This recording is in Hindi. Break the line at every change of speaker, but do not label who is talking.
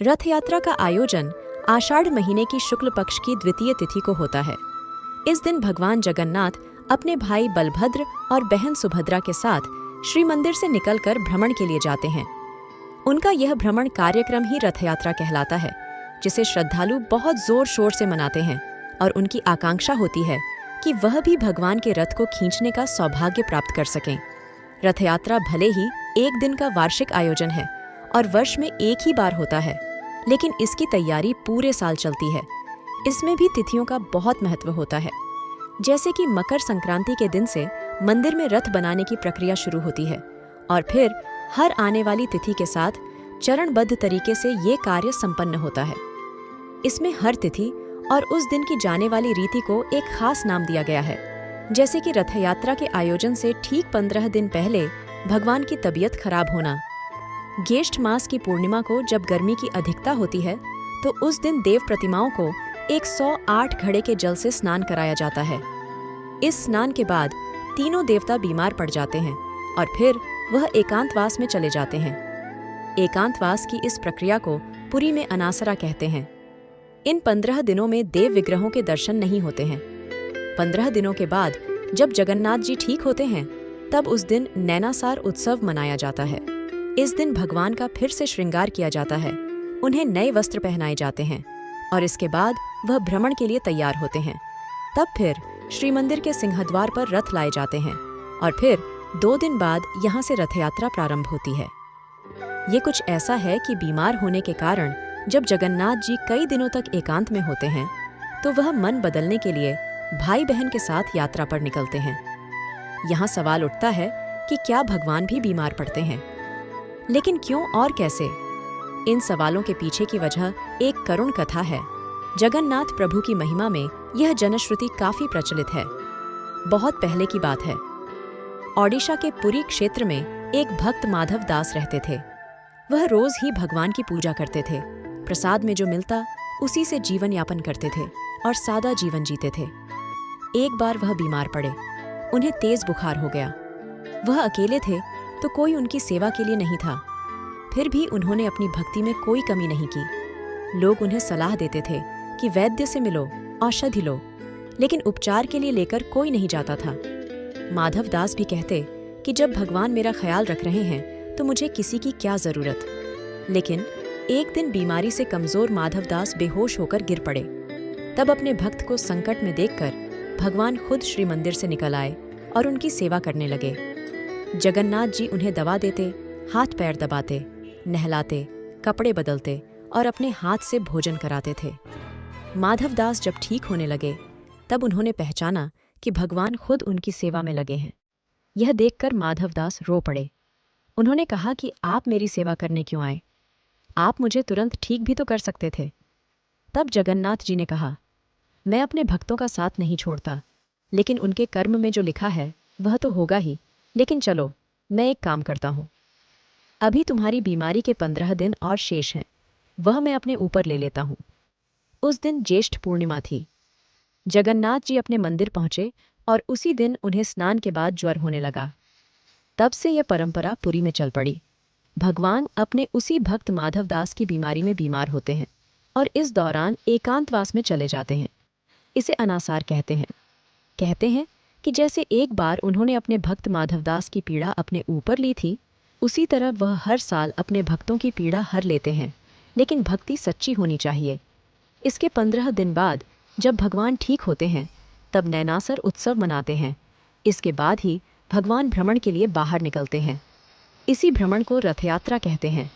रथ यात्रा का आयोजन आषाढ़ महीने की शुक्ल पक्ष की द्वितीय तिथि को होता है। इस दिन भगवान जगन्नाथ अपने भाई बलभद्र और बहन सुभद्रा के साथ श्री मंदिर से निकलकर भ्रमण के लिए जाते हैं। उनका यह भ्रमण कार्यक्रम ही रथ यात्रा कहलाता है, जिसे श्रद्धालु बहुत जोर शोर से मनाते हैं और उनकी आकांक्षा होती है कि वह भी भगवान के रथ को खींचने का सौभाग्य प्राप्त कर सकें। रथ यात्रा भले ही एक दिन का वार्षिक आयोजन है और वर्ष में एक ही बार होता है, लेकिन इसकी तैयारी पूरे साल चलती है। इसमें भी तिथियों का बहुत महत्व होता है। जैसे कि मकर संक्रांति के दिन से मंदिर में रथ बनाने की प्रक्रिया शुरू होती है और फिर हर आने वाली तिथि के साथ चरणबद्ध तरीके से ये कार्य संपन्न होता है। इसमें हर तिथि और उस दिन की जाने वाली रीति को एक खास नाम दिया गया है। जैसे कि रथ यात्रा के आयोजन से ठीक 15 दिन पहले भगवान की तबीयत खराब होना। ज्येष्ठ मास की पूर्णिमा को जब गर्मी की अधिकता होती है तो उस दिन देव प्रतिमाओं को 108 घड़े के जल से स्नान कराया जाता है। इस स्नान के बाद तीनों देवता बीमार पड़ जाते हैं और फिर वह एकांतवास में चले जाते हैं। एकांतवास की इस प्रक्रिया को पुरी में अनासरा कहते हैं। इन 15 दिनों में देव विग्रहों के दर्शन नहीं होते हैं। 15 दिनों के बाद जब जगन्नाथ जी ठीक होते हैं तब उस दिन नैनासार उत्सव मनाया जाता है। इस दिन भगवान का फिर से श्रृंगार किया जाता है, उन्हें नए वस्त्र पहनाए जाते हैं और इसके बाद वह भ्रमण के लिए तैयार होते हैं। तब फिर श्री मंदिर के सिंहद्वार पर रथ लाए जाते हैं और फिर 2 दिन बाद यहाँ से रथ यात्रा प्रारंभ होती है। ये कुछ ऐसा है कि बीमार होने के कारण जब जगन्नाथ जी कई दिनों तक एकांत में होते हैं तो वह मन बदलने के लिए भाई बहन के साथ यात्रा पर निकलते हैं। यहाँ सवाल उठता है कि क्या भगवान भी बीमार पड़ते हैं? लेकिन क्यों और कैसे? इन सवालों के पीछे की वजह एक करुण कथा है। जगन्नाथ प्रभु की महिमा में यह जनश्रुति काफी प्रचलित है। बहुत पहले की बात है। ओडिशा के पुरी क्षेत्र में एक भक्त माधव दास रहते थे। वह रोज ही भगवान की पूजा करते थे। प्रसाद में जो मिलता उसी से जीवन यापन करते थे और सादा जीवन जीते थे। एक बार वह बीमार पड़े। उन्हें तेज बुखार हो गया। वह अकेले थे तो कोई उनकी सेवा के लिए नहीं था। फिर भी उन्होंने अपनी भक्ति में कोई कमी नहीं की। लोग उन्हें सलाह देते थे कि वैद्य से मिलो, औषधि लो, लेकिन उपचार के लिए लेकर कोई नहीं जाता था। माधव दास भी कहते कि जब भगवान मेरा ख्याल रख रहे हैं तो मुझे किसी की क्या जरूरत। लेकिन एक दिन बीमारी से कमजोर माधव दास बेहोश होकर गिर पड़े। तब अपने भक्त को संकट में देखकर भगवान खुद श्री मंदिर से निकल आए और उनकी सेवा करने लगे। जगन्नाथ जी उन्हें दवा देते, हाथ पैर दबाते, नहलाते, कपड़े बदलते और अपने हाथ से भोजन कराते थे। माधव दास जब ठीक होने लगे तब उन्होंने पहचाना कि भगवान खुद उनकी सेवा में लगे हैं। यह देखकर माधव दास रो पड़े। उन्होंने कहा कि आप मेरी सेवा करने क्यों आए? आप मुझे तुरंत ठीक भी तो कर सकते थे। तब जगन्नाथ जी ने कहा, मैं अपने भक्तों का साथ नहीं छोड़ता, लेकिन उनके कर्म में जो लिखा है वह तो होगा ही। लेकिन चलो, मैं एक काम करता हूँ। अभी तुम्हारी बीमारी के 15 दिन और शेष हैं, वह मैं अपने ऊपर ले लेता हूँ। उस दिन ज्येष्ठ पूर्णिमा थी। जगन्नाथ जी अपने मंदिर पहुंचे और उसी दिन उन्हें स्नान के बाद ज्वर होने लगा। तब से यह परंपरा पुरी में चल पड़ी। भगवान अपने उसी भक्त माधव दास की बीमारी में बीमार होते हैं और इस दौरान एकांतवास में चले जाते हैं। इसे अनासार कहते हैं। कहते हैं कि जैसे एक बार उन्होंने अपने भक्त माधवदास की पीड़ा अपने ऊपर ली थी, उसी तरह वह हर साल अपने भक्तों की पीड़ा हर लेते हैं, लेकिन भक्ति सच्ची होनी चाहिए। इसके 15 दिन बाद जब भगवान ठीक होते हैं तब नैनासर उत्सव मनाते हैं। इसके बाद ही भगवान भ्रमण के लिए बाहर निकलते हैं। इसी भ्रमण को रथ यात्रा कहते हैं।